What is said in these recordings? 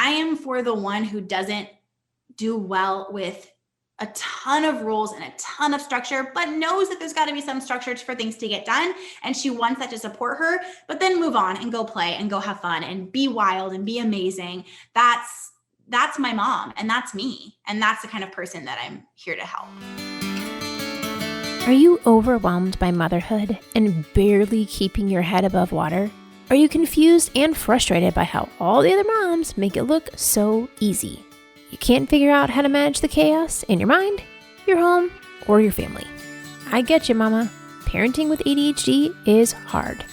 I am for the one who doesn't do well with a ton of rules and a ton of structure, but knows that there's got to be some structure for things to get done. And she wants that to support her, but then move on and go play and go have fun and be wild and be amazing. That's my mom, and that's me. And that's the kind of person that I'm here to help. Are you overwhelmed by motherhood and barely keeping your head above water? Are you confused and frustrated by how all the other moms make it look so easy? You can't figure out how to manage the chaos in your mind, your home, or your family. I get you, mama. Parenting with ADHD is hard.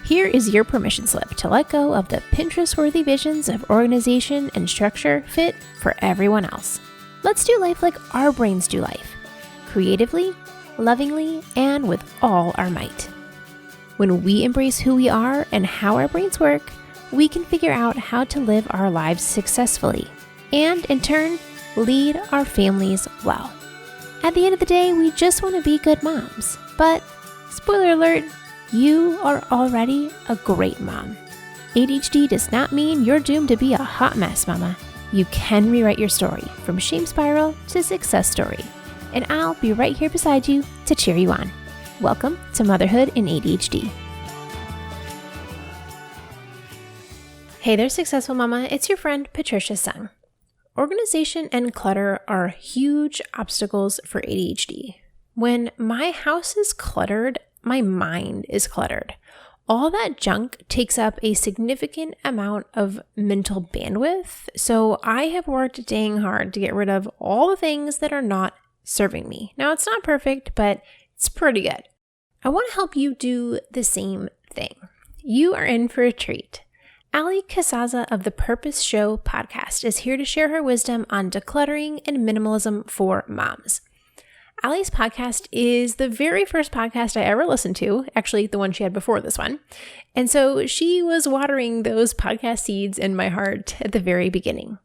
Here is your permission slip to let go of the Pinterest-worthy visions of organization and structure fit for everyone else. Let's do life like our brains do life, creatively, lovingly, and with all our might. When we embrace who we are and how our brains work, we can figure out how to live our lives successfully and, in turn, lead our families well. At the end of the day, we just want to be good moms. But, spoiler alert, you are already a great mom. ADHD does not mean you're doomed to be a hot mess, mama. You can rewrite your story from shame spiral to success story. And I'll be right here beside you to cheer you on. Welcome to Motherhood and ADHD. Hey there, successful mama. It's your friend, Patricia Sung. Organization and clutter are huge obstacles for ADHD. When my house is cluttered, my mind is cluttered. All that junk takes up a significant amount of mental bandwidth, so I have worked dang hard to get rid of all the things that are not serving me. Now, it's not perfect, but it's pretty good. I want to help you do the same thing. You are in for a treat. Allie Casazza of the Purpose Show podcast is here to share her wisdom on decluttering and minimalism for moms. Allie's podcast is the very first podcast I ever listened to, actually the one she had before this one. And so she was watering those podcast seeds in my heart at the very beginning.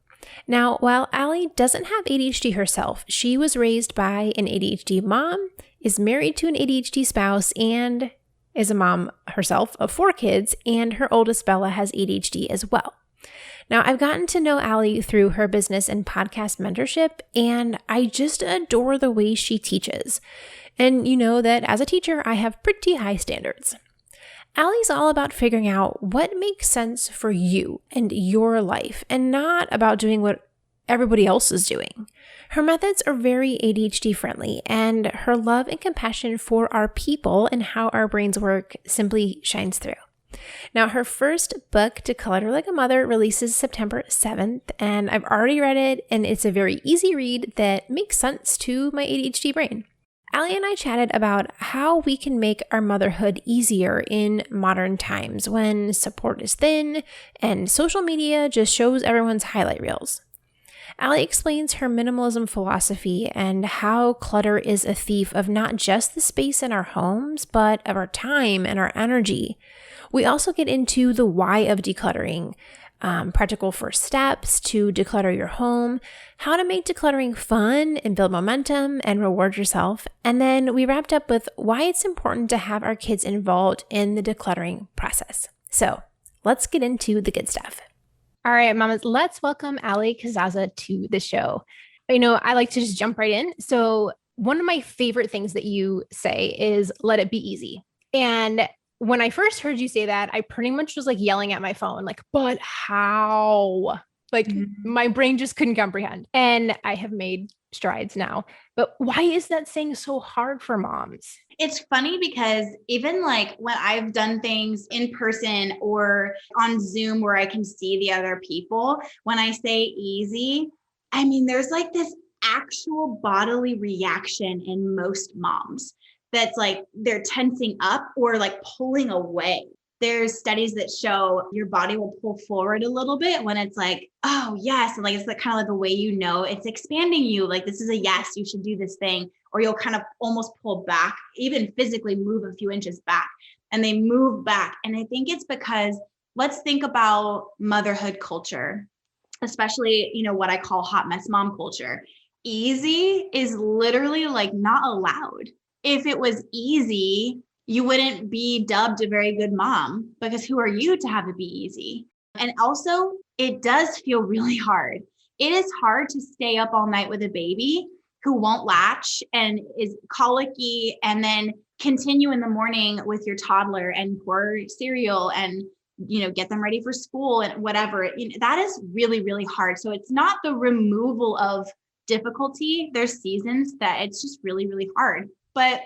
Now, while Allie doesn't have ADHD herself, she was raised by an ADHD mom, is married to an ADHD spouse, and is a mom herself of 4 kids, and her oldest, Bella, has ADHD as well. Now, I've gotten to know Allie through her business and podcast mentorship, and I just adore the way she teaches. And you know that as a teacher, I have pretty high standards. Allie's all about figuring out what makes sense for you and your life, and not about doing what everybody else is doing. Her methods are very ADHD-friendly, and her love and compassion for our people and how our brains work simply shines through. Now, her first book, Declutter Like a Mother, releases September 7th, and I've already read it, and it's a very easy read that makes sense to my ADHD brain. Allie and I chatted about how we can make our motherhood easier in modern times when support is thin and social media just shows everyone's highlight reels. Allie explains her minimalism philosophy and how clutter is a thief of not just the space in our homes, but of our time and our energy. We also get into the why of decluttering, practical first steps to declutter your home, how to make decluttering fun and build momentum and reward yourself. And then we wrapped up with why it's important to have our kids involved in the decluttering process. So let's get into the good stuff. All right, mamas, let's welcome Allie Casazza to the show. I like to just jump right in. So one of my favorite things that you say is let it be easy. And when I first heard you say that, I pretty much was like yelling at my phone, like, but how? Like my brain just couldn't comprehend. And I have made strides now. But why is that saying so hard for moms? It's funny because even like when I've done things in person or on Zoom where I can see the other people, when I say easy, I mean, there's like this actual bodily reaction in most moms that's like they're tensing up or like pulling away. There's studies that show your body will pull forward a little bit when it's like, oh, yes. And like, it's like kind of like a way, it's expanding you. Like, this is a yes, you should do this thing. Or you'll kind of almost pull back, even physically move a few inches back, and they move back. And I think it's because let's think about motherhood culture, especially, what I call hot mess mom culture. Easy is literally like not allowed. If it was easy, you wouldn't be dubbed a very good mom, because who are you to have it be easy? And also, it does feel really hard. It is hard to stay up all night with a baby who won't latch and is colicky, and then continue in the morning with your toddler and pour cereal and get them ready for school and whatever. That is really, really hard. So it's not the removal of difficulty. There's seasons that it's just really, really hard. But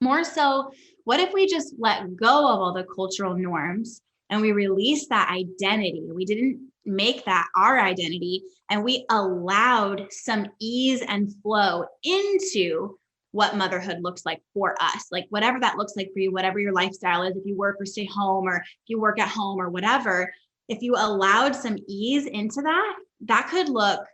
more so, what if we just let go of all the cultural norms and we release that identity? We didn't make that our identity, and we allowed some ease and flow into what motherhood looks like for us, like whatever that looks like for you, whatever your lifestyle is, if you work or stay home, or if you work at home or whatever. If you allowed some ease into that, that could look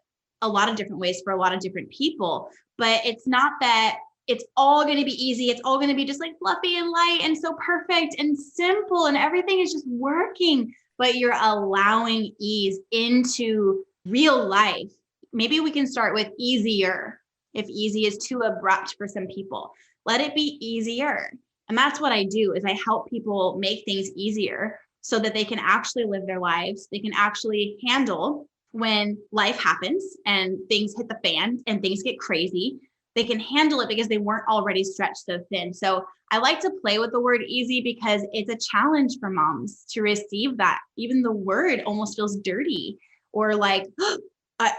a lot of different ways for a lot of different people. But it's not that it's all going to be easy. It's all going to be just like fluffy and light and so perfect and simple and everything is just working, but you're allowing ease into real life. Maybe we can start with easier. If easy is too abrupt for some people, let it be easier. And that's what I do, is I help people make things easier so that they can actually live their lives. They can actually handle when life happens and things hit the fan and things get crazy. They can handle it because they weren't already stretched so thin. So I like to play with the word easy because it's a challenge for moms to receive that. Even the word almost feels dirty, or like,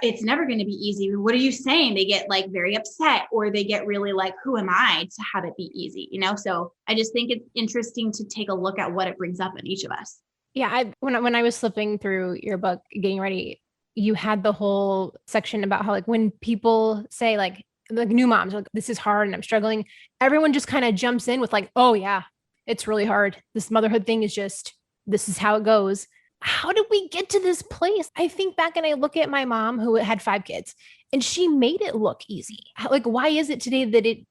it's never going to be easy. What are you saying? They get like very upset, or they get really like, who am I to have it be easy? So I just think it's interesting to take a look at what it brings up in each of us. Yeah. When I was flipping through your book, getting ready, you had the whole section about how, like, when people say like new moms, like, this is hard and I'm struggling, everyone just kind of jumps in with like, oh yeah, it's really hard. This motherhood thing is just, this is how it goes. How did we get to this place? I think back and I look at my mom who had 5 kids and she made it look easy. Like, why is it today that it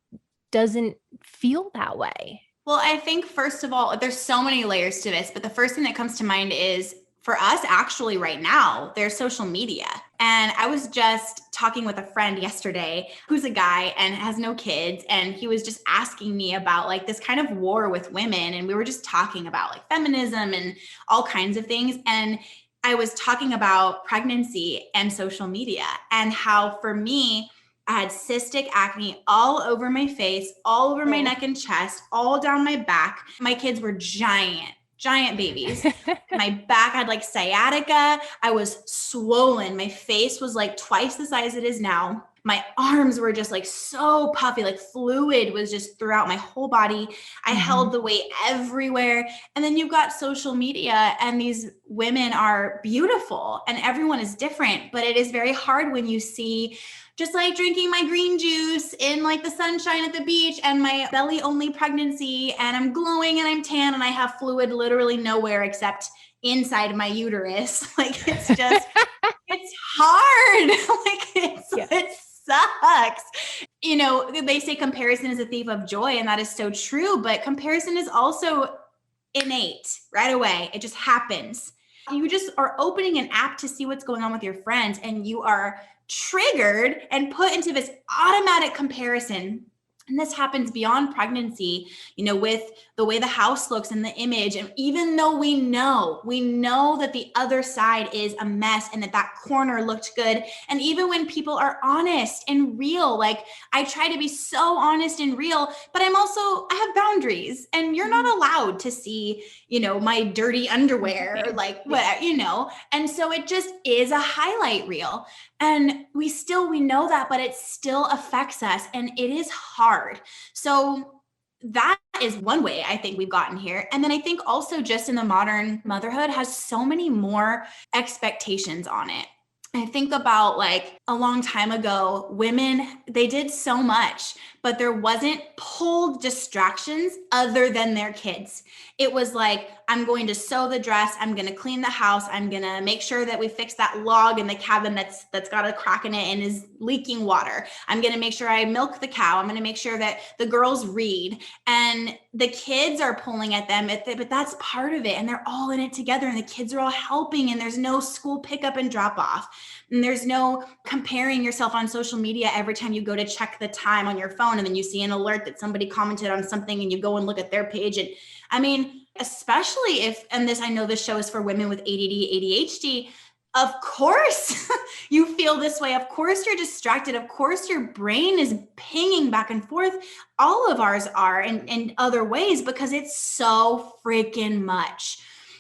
doesn't feel that way? Well, I think first of all, there's so many layers to this, but the first thing that comes to mind is, for us actually right now, there's social media. And I was just talking with a friend yesterday who's a guy and has no kids. And he was just asking me about like this kind of war with women. And we were just talking about like feminism and all kinds of things. And I was talking about pregnancy and social media, and how for me, I had cystic acne all over my face, all over my neck and chest, all down my back. My kids were giant babies. My back had like sciatica. I was swollen. My face was like twice the size it is now. My arms were just like so puffy, like fluid was just throughout my whole body. I held the weight everywhere. And then you've got social media, and these women are beautiful and everyone is different, but it is very hard when you see just like drinking my green juice in like the sunshine at the beach, and my belly only pregnancy, and I'm glowing and I'm tan and I have fluid literally nowhere except inside my uterus. Like, it's just, it's hard. Like, it sucks. They say comparison is a thief of joy, and that is so true, but comparison is also innate right away. It just happens. You just are opening an app to see what's going on with your friends, and you are triggered and put into this automatic comparison. And this happens beyond pregnancy, with the way the house looks and the image. And even though we know that the other side is a mess and that corner looked good. And even when people are honest and real, like I try to be so honest and real, but I have boundaries, and you're not allowed to see, my dirty underwear, like what, and so it just is a highlight reel. And we know that, but it still affects us, and it is hard. So that is one way I think we've gotten here. And then I think also just in the modern motherhood has so many more expectations on it. I think about like a long time ago, women, they did so much, but there wasn't pulled distractions other than their kids. It was like, I'm going to sew the dress. I'm going to clean the house. I'm going to make sure that we fix that log in the cabin that's got a crack in it and is leaking water. I'm going to make sure I milk the cow. I'm going to make sure that the girls read, and the kids are pulling at them, but that's part of it. And they're all in it together, and the kids are all helping, and there's no school pickup and drop off. And there's no comparing yourself on social media every time you go to check the time on your phone, and then you see an alert that somebody commented on something and you go and look at their page. And I mean, especially if, and this, I know this show is for women with ADD, ADHD, of course you feel this way. Of course you're distracted. Of course your brain is pinging back and forth. All of ours are in other ways because it's so freaking much.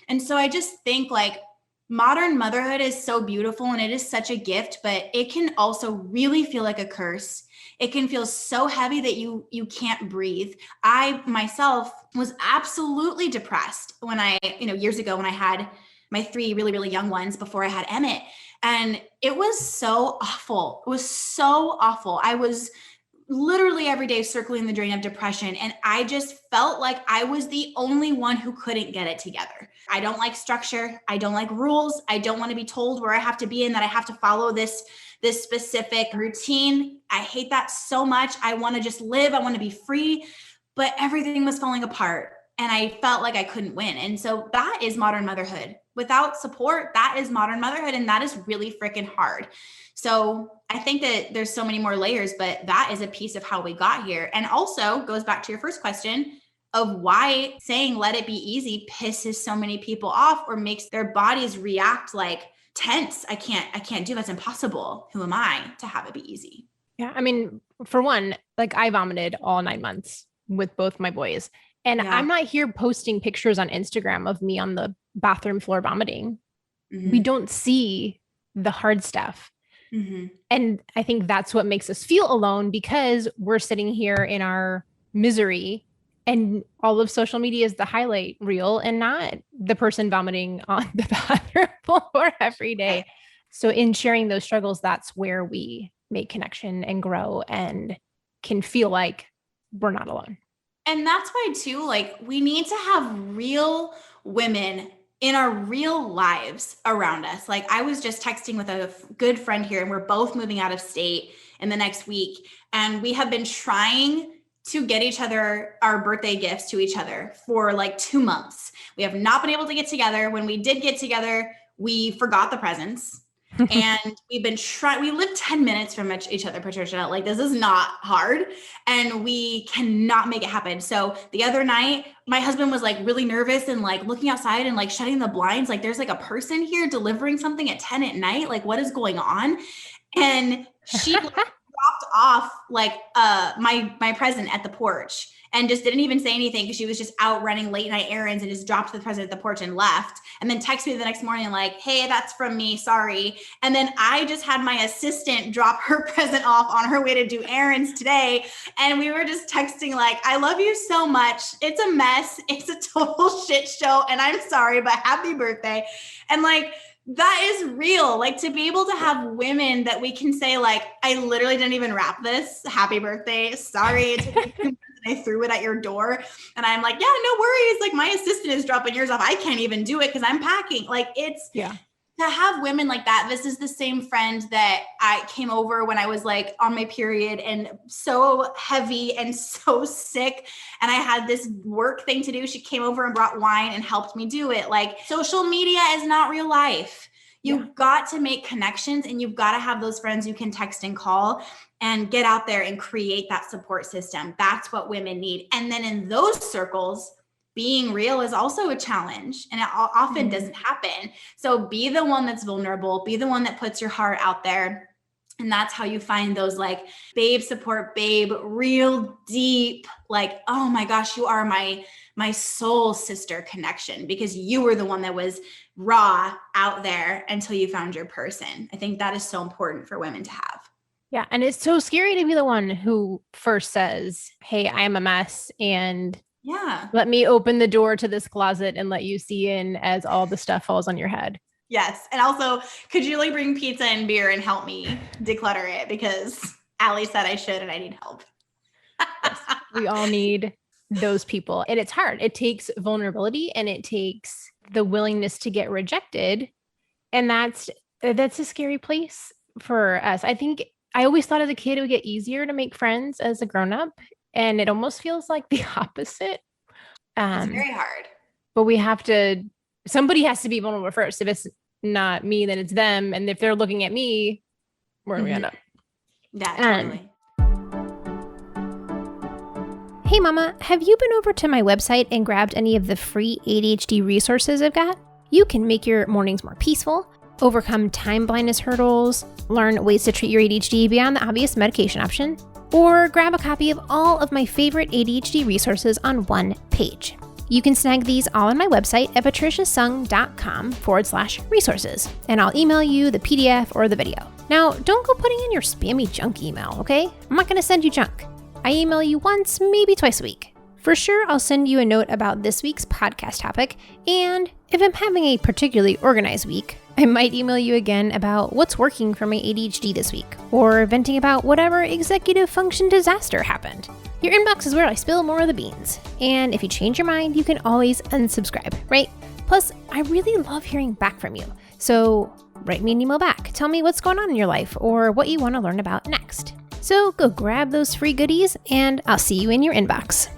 And so I just think like modern motherhood is so beautiful and it is such a gift, but it can also really feel like a curse. It can feel so heavy that you can't breathe. I myself was absolutely depressed when years ago when I had my 3 really, really young ones before I had Emmett. And it was so awful. It was so awful. I was literally every day circling the drain of depression. And I just felt like I was the only one who couldn't get it together. I don't like structure. I don't like rules. I don't want to be told where I have to be and that I have to follow this specific routine. I hate that so much. I want to just live. I want to be free, but everything was falling apart and I felt like I couldn't win. And so that is modern motherhood. Without support, that is modern motherhood. And that is really freaking hard. So I think that there's so many more layers, but that is a piece of how we got here. And also goes back to your first question of why saying let it be easy pisses so many people off or makes their bodies react like tense. I can't do that's impossible. Who am I to have it be easy? Yeah. I mean, for one, like I vomited all 9 months with both my boys. And I'm not here posting pictures on Instagram of me on the bathroom floor vomiting. Mm-hmm. We don't see the hard stuff. Mm-hmm. And I think that's what makes us feel alone because we're sitting here in our misery and all of social media is the highlight reel and not the person vomiting on the bathroom floor every day. So in sharing those struggles, that's where we make connection and grow and can feel like we're not alone. And that's why too, like we need to have real women in our real lives around us. Like I was just texting with a good friend here and we're both moving out of state in the next week. And we have been trying to get each other our birthday gifts to each other for like 2 months. We have not been able to get together. When we did get together, we forgot the presents. And we've been trying, we live 10 minutes from each other, Patricia. Like this is not hard and we cannot make it happen. So the other night, my husband was like really nervous and like looking outside and like shutting the blinds. Like there's like a person here delivering something at 10 at night. Like what is going on? And she dropped off like my present at the porch and just didn't even say anything because she was just out running late night errands and just dropped the present at the porch and left. And then texted me the next morning like, hey, that's from me, sorry. And then I just had my assistant drop her present off on her way to do errands today. And we were just texting like, I love you so much. It's a mess. It's a total shit show. And I'm sorry, but happy birthday. And like, that is real. Like to be able to have women that we can say like, I literally didn't even wrap this. Happy birthday. Sorry. I threw it at your door and I'm like, yeah, no worries. Like my assistant is dropping yours off. I can't even do it because I'm packing. Like it's to have women like that. This is the same friend that I came over when I was like on my period and so heavy and so sick. And I had this work thing to do. She came over and brought wine and helped me do it. Like social media is not real life. You've got to make connections and you've got to have those friends you can text and call and get out there and create that support system. That's what women need. And then in those circles, being real is also a challenge and it often doesn't happen. So be the one that's vulnerable, be the one that puts your heart out there. And that's how you find those like babe support, babe, real deep, like, oh my gosh, you are my soul sister connection because you were the one that was raw out there until you found your person. I think that is so important for women to have. Yeah. And it's so scary to be the one who first says, hey, I am a mess and let me open the door to this closet and let you see in as all the stuff falls on your head. Yes. And also, could you like bring pizza and beer and help me declutter it? Because Allie said I should and I need help. Yes, we all need those people. And it's hard. It takes vulnerability and it takes the willingness to get rejected. And that's a scary place for us. I think I always thought as a kid it would get easier to make friends as a grown-up. And it almost feels like the opposite. It's very hard. But somebody has to be vulnerable first. If it's not me, then it's them. And if they're looking at me, where do we end up? Yeah, totally. Hey mama, have you been over to my website and grabbed any of the free ADHD resources I've got? You can make your mornings more peaceful, overcome time blindness hurdles, learn ways to treat your ADHD beyond the obvious medication option, or grab a copy of all of my favorite ADHD resources on one page. You can snag these all on my website at patriciasung.com/resources, and I'll email you the PDF or the video. Now, don't go putting in your spammy junk email, okay? I'm not gonna send you junk. I email you once, maybe twice a week. For sure, I'll send you a note about this week's podcast topic, and if I'm having a particularly organized week, I might email you again about what's working for my ADHD this week, or venting about whatever executive function disaster happened. Your inbox is where I spill more of the beans, and if you change your mind, you can always unsubscribe, right? Plus, I really love hearing back from you, so write me an email back. Tell me what's going on in your life, or what you want to learn about next. So go grab those free goodies, and I'll see you in your inbox.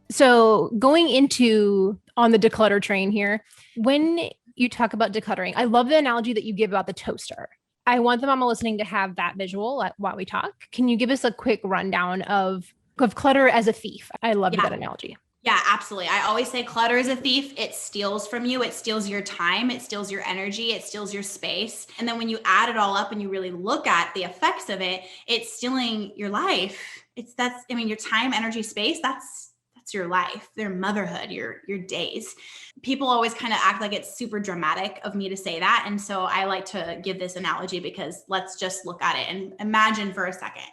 So going into on the declutter train here, when you talk about decluttering, I love the analogy that you give about the toaster. I want the mama listening to have that visual while we talk. Can you give us a quick rundown of clutter as a thief? I love that analogy. Yeah, absolutely. I always say clutter is a thief. It steals from you. It steals your time. It steals your energy. It steals your space. And then when you add it all up and you really look at the effects of it, it's stealing your life. Your time, energy, space, that's your life, your motherhood, your days. People always kind of act like it's super dramatic of me to say that. And so I like to give this analogy because let's just look at it and imagine for a second.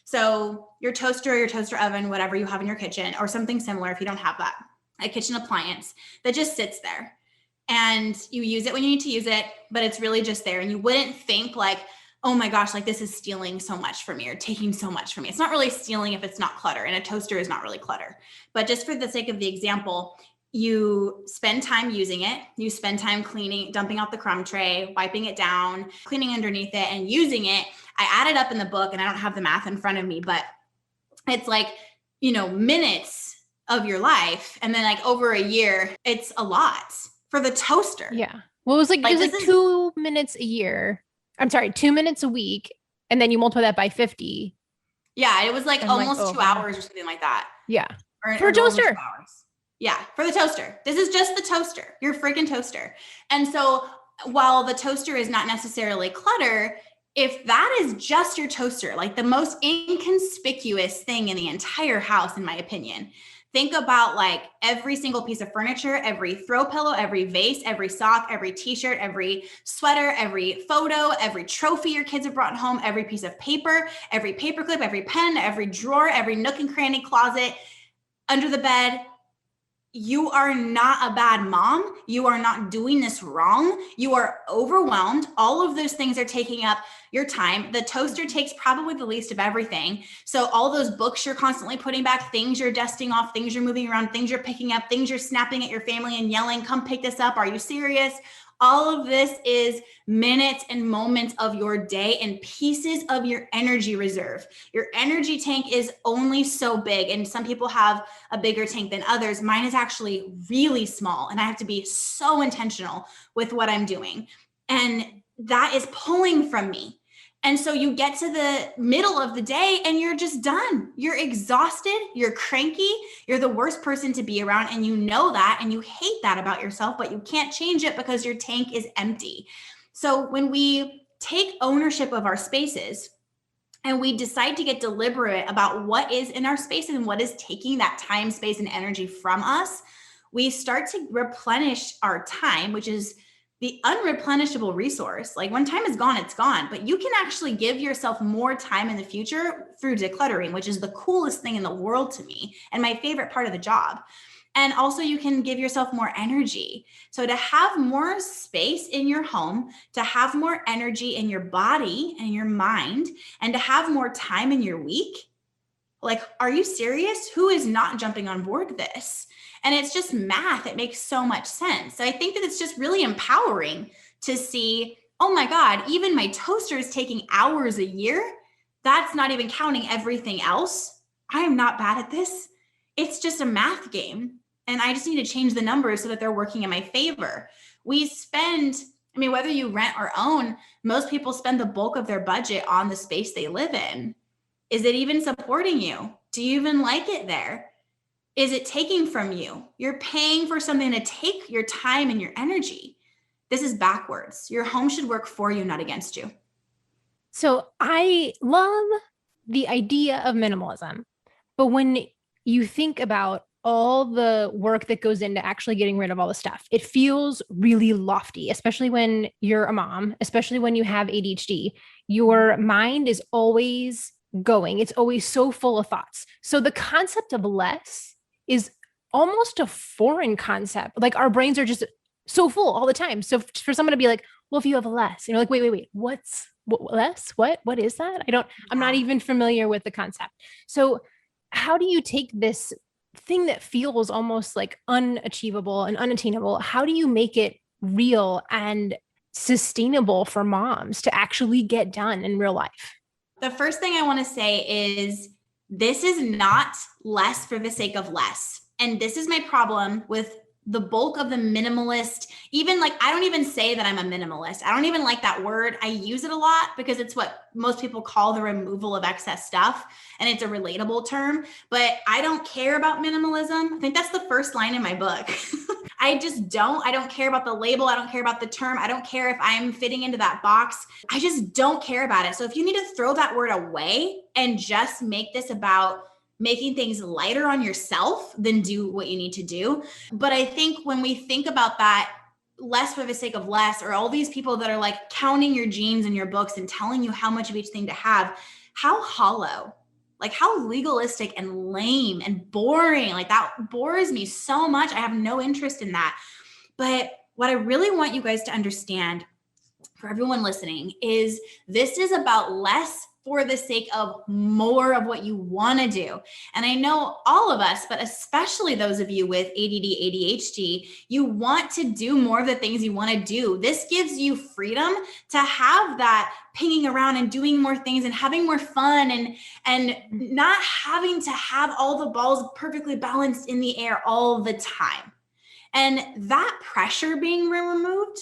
So your toaster, your toaster oven, whatever you have in your kitchen, or something similar if you don't have that, a kitchen appliance that just sits there and you use it when you need to use it, but it's really just there. And you wouldn't think like, oh my gosh, like this is stealing so much from me or taking so much from me. It's not really stealing if it's not clutter, and a toaster is not really clutter. But just for the sake of the example, you spend time using it. You spend time cleaning, dumping out the crumb tray, wiping it down, cleaning underneath it, and using it. I added up in the book, and I don't have the math in front of me, but it's like, minutes of your life. And then like over a year, it's a lot for the toaster. Yeah. Well, it was like 2 minutes a year. I'm sorry, 2 minutes a week. And then you multiply that by 50. Yeah. It was like almost 2 hours or something like that. Yeah. For a toaster. Yeah. For the toaster. This is just the toaster, your freaking toaster. And so while the toaster is not necessarily clutter, if that is just your toaster, like the most inconspicuous thing in the entire house, in my opinion, think about like every single piece of furniture, every throw pillow, every vase, every sock, every t-shirt, every sweater, every photo, every trophy your kids have brought home, every piece of paper, every paperclip, every pen, every drawer, every nook and cranny, closet, under the bed. You are not a bad mom. You are not doing this wrong. You are overwhelmed. All of those things are taking up your time. The toaster takes probably the least of everything. So all those books you're constantly putting back, things you're dusting off, things you're moving around, things you're picking up, things you're snapping at your family and yelling, come pick this up. Are you serious? All of this is minutes and moments of your day and pieces of your energy reserve. Your energy tank is only so big, and some people have a bigger tank than others. Mine is actually really small, and I have to be so intentional with what I'm doing. And that is pulling from me. And so you get to the middle of the day and you're just done. You're exhausted. You're cranky. You're the worst person to be around. And you know that, and you hate that about yourself, but you can't change it because your tank is empty. So when we take ownership of our spaces and we decide to get deliberate about what is in our space and what is taking that time, space, and energy from us, we start to replenish our time, which is the unreplenishable resource. Like when time is gone, it's gone, but you can actually give yourself more time in the future through decluttering, which is the coolest thing in the world to me and my favorite part of the job. And also you can give yourself more energy. So to have more space in your home, to have more energy in your body and your mind, and to have more time in your week, like, are you serious? Who is not jumping on board with this? And it's just math. It makes so much sense. So I think that it's just really empowering to see, oh my God, even my toaster is taking hours a year. That's not even counting everything else. I am not bad at this. It's just a math game. And I just need to change the numbers so that they're working in my favor. We spend, whether you rent or own, most people spend the bulk of their budget on the space they live in. Is it even supporting you? Do you even like it there? Is it taking from you? You're paying for something to take your time and your energy. This is backwards. Your home should work for you, not against you. So I love the idea of minimalism, but when you think about all the work that goes into actually getting rid of all the stuff, it feels really lofty, especially when you're a mom, especially when you have ADHD. Your mind is always going, it's always so full of thoughts. So the concept of less is almost a foreign concept. Like our brains are just so full all the time. So for someone to be like, well, if you have less, and you're like, wait, what less? What is that? I'm not even familiar with the concept. So how do you take this thing that feels almost like unachievable and unattainable? How do you make it real and sustainable for moms to actually get done in real life? The first thing I want to say is this is not less for the sake of less. And this is my problem with the bulk of the minimalist. Even like, I don't even say that I'm a minimalist. I don't even like that word. I use it a lot because it's what most people call the removal of excess stuff. And it's a relatable term, but I don't care about minimalism. I think that's the first line in my book. I don't care about the label. I don't care about the term. I don't care if I'm fitting into that box. I just don't care about it. So if you need to throw that word away and just make this about making things lighter on yourself, then do what you need to do. But I think when we think about that, less for the sake of less, or all these people that are like counting your jeans and your books and telling you how much of each thing to have, how hollow, like how legalistic and lame and boring, like that bores me so much. I have no interest in that. But what I really want you guys to understand, for everyone listening, is this is about less for the sake of more of what you want to do. And I know all of us, but especially those of you with ADD, ADHD, you want to do more of the things you want to do. This gives you freedom to have that pinging around and doing more things and having more fun and not having to have all the balls perfectly balanced in the air all the time. And that pressure being removed,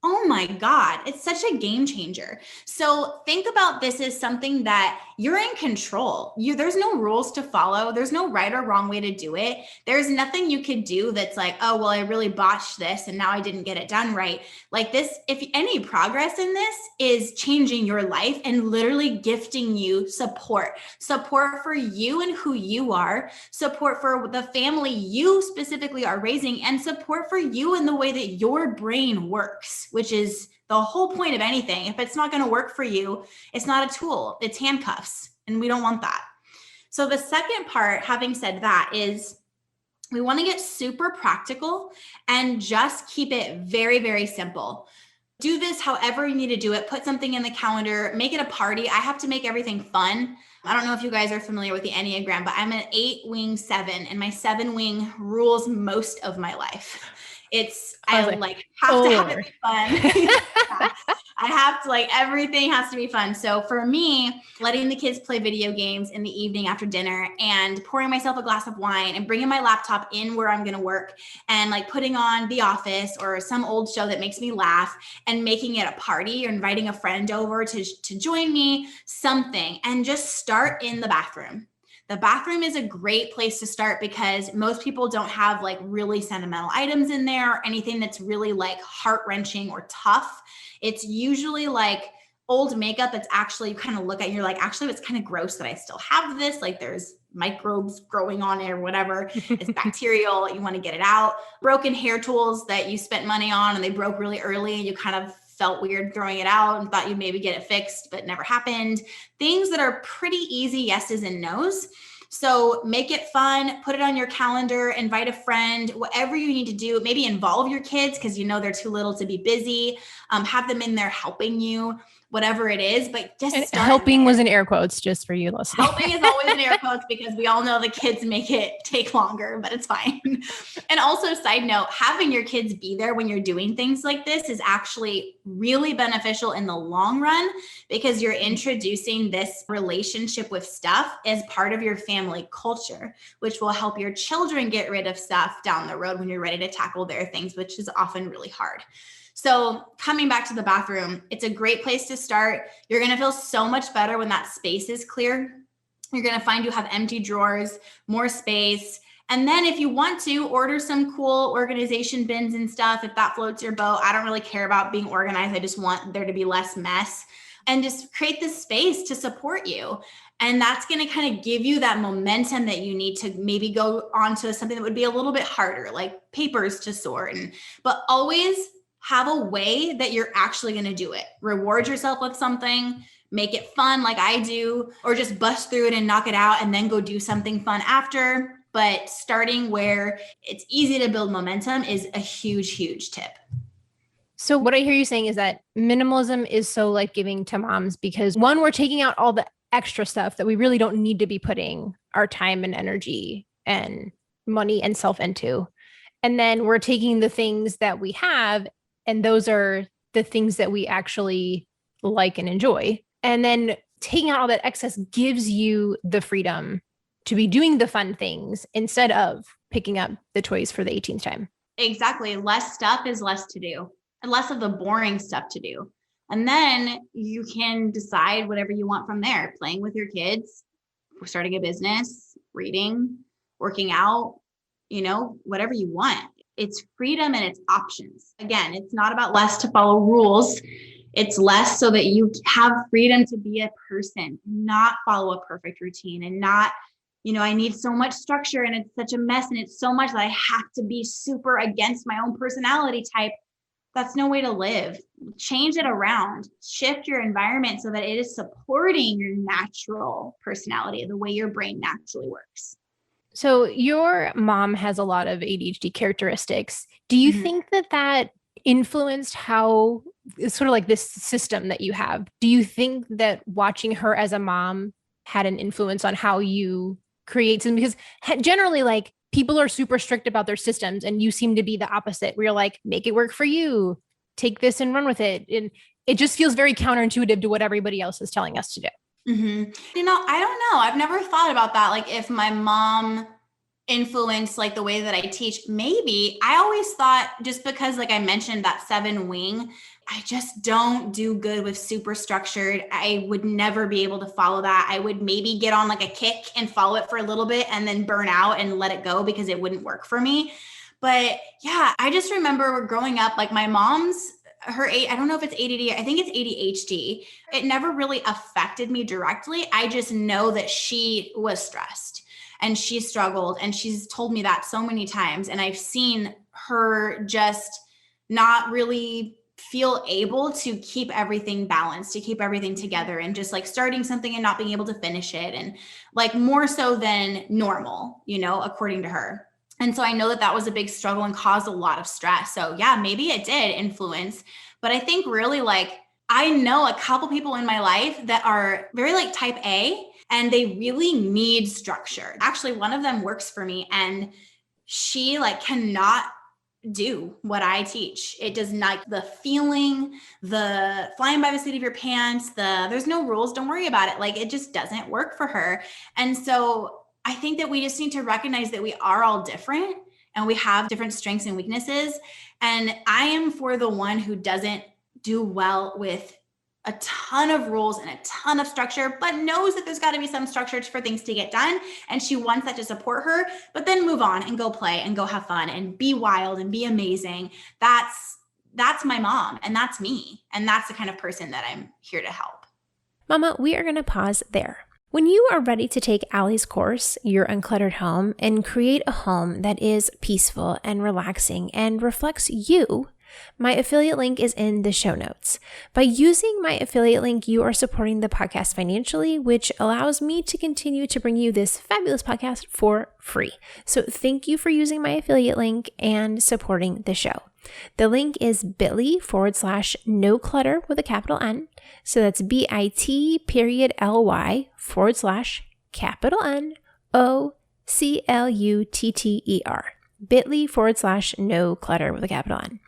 oh my God, it's such a game changer. So think about this as something that you're in control. There's no rules to follow. There's no right or wrong way to do it. There's nothing you could do that's like, oh, well, I really botched this and now I didn't get it done right. Like this, if any progress in this is changing your life and literally gifting you support for you and who you are, support for the family you specifically are raising, and support for you in the way that your brain works, which is the whole point of anything. If it's not going to work for you, it's not a tool, it's handcuffs, and we don't want that. So the second part, having said that, is we want to get super practical and just keep it very, very simple. Do this however you need to do it. Put something in the calendar, make it a party. I have to make everything fun. I don't know if you guys are familiar with the Enneagram, but I'm an 8-wing 7, and my 7-wing rules most of my life. I like have to have it be fun. I have to, like, everything has to be fun. So for me, letting the kids play video games in the evening after dinner and pouring myself a glass of wine and bringing my laptop in where I'm going to work and like putting on The Office or some old show that makes me laugh and making it a party or inviting a friend over to join me, something, and just start in the bathroom. The bathroom is a great place to start because most people don't have like really sentimental items in there or anything that's really like heart-wrenching or tough. It's usually like old makeup that's actually, you kind of look at and you're like, actually, it's kind of gross that I still have this. Like there's microbes growing on it or whatever. It's bacterial. You want to get it out. Broken hair tools that you spent money on and they broke really early and you kind of felt weird throwing it out and thought you'd maybe get it fixed, but never happened. Things that are pretty easy yeses and nos. So make it fun, put it on your calendar, invite a friend, whatever you need to do. Maybe involve your kids because you know they're too little to be busy. Have them in there helping you, whatever it is, but just start helping was in air quotes just for you listening. Helping is always in air quotes because we all know the kids make it take longer, but it's fine. And also, side note, having your kids be there when you're doing things like this is actually really beneficial in the long run because you're introducing this relationship with stuff as part of your family culture, which will help your children get rid of stuff down the road when you're ready to tackle their things, which is often really hard. So coming back to the bathroom, it's a great place to start. You're going to feel so much better when that space is clear. You're going to find you have empty drawers, more space. And then if you want to, order some cool organization bins and stuff. If that floats your boat, I don't really care about being organized. I just want there to be less mess, and just create this space to support you. And that's going to kind of give you that momentum that you need to maybe go on to something that would be a little bit harder, like papers to sort. But always have a way that you're actually going to do it. Reward yourself with something, make it fun like I do, or just bust through it and knock it out and then go do something fun after. But starting where it's easy to build momentum is a huge, huge tip. So what I hear you saying is that minimalism is so life-giving to moms because, one, we're taking out all the extra stuff that we really don't need to be putting our time and energy and money and self into. And then we're taking the things that we have, and those are the things that we actually like and enjoy. And then taking out all that excess gives you the freedom to be doing the fun things instead of picking up the toys for the 18th time. Exactly. Less stuff is less to do, and less of the boring stuff to do. And then you can decide whatever you want from there, playing with your kids, starting a business, reading, working out, whatever you want. It's freedom and it's options. Again, it's not about less to follow rules. It's less so that you have freedom to be a person, not follow a perfect routine, and not, I need so much structure and it's such a mess and it's so much that I have to be super against my own personality type. That's no way to live. Change it around, shift your environment so that it is supporting your natural personality, the way your brain naturally works. So your mom has a lot of ADHD characteristics. Do you think that influenced how, it's sort of like this system that you have? Do you think that watching her as a mom had an influence on how you create something? Because generally, like, people are super strict about their systems, and you seem to be the opposite, where you're like, make it work for you, take this and run with it. And it just feels very counterintuitive to what everybody else is telling us to do. I don't know. I've never thought about that. Like, if my mom influenced like the way that I teach, maybe. I always thought, just because like I mentioned that 7 wing, I just don't do good with super structured. I would never be able to follow that. I would maybe get on like a kick and follow it for a little bit and then burn out and let it go because it wouldn't work for me. But yeah, I just remember growing up, like my mom's, I don't know if it's ADD, I think it's ADHD. It never really affected me directly. I just know that she was stressed and she struggled, and she's told me that so many times. And I've seen her just not really feel able to keep everything balanced, to keep everything together, and just like starting something and not being able to finish it. And like more so than normal, according to her. And so I know that was a big struggle and caused a lot of stress. So yeah, maybe it did influence, but I think really like, I know a couple people in my life that are very like type A, and they really need structure. Actually, one of them works for me, and she like cannot do what I teach. It does not, the feeling, the flying by the seat of your pants, there's no rules, don't worry about it. Like, it just doesn't work for her. And so I think that we just need to recognize that we are all different and we have different strengths and weaknesses. And I am for the one who doesn't do well with a ton of rules and a ton of structure, but knows that there's got to be some structure for things to get done. And she wants that to support her, but then move on and go play and go have fun and be wild and be amazing. That's my mom, and that's me. And that's the kind of person that I'm here to help. Mama, we are going to pause there. When you are ready to take Allie's course, Your Uncluttered Home, and create a home that is peaceful and relaxing and reflects you, my affiliate link is in the show notes. By using my affiliate link, you are supporting the podcast financially, which allows me to continue to bring you this fabulous podcast for free. So thank you for using my affiliate link and supporting the show. The link is bit.ly/no clutter with a capital N. So that's bit.ly/N-O-CLUTTER. bit.ly/no clutter with a capital N.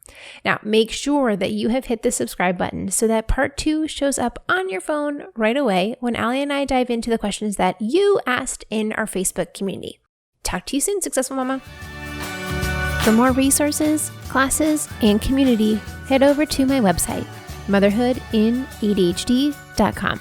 Now, make sure that you have hit the subscribe button so that part 2 shows up on your phone right away when Allie and I dive into the questions that you asked in our Facebook community. Talk to you soon, Successful Mama. For more resources, classes, and community, head over to my website, motherhoodinadhd.com.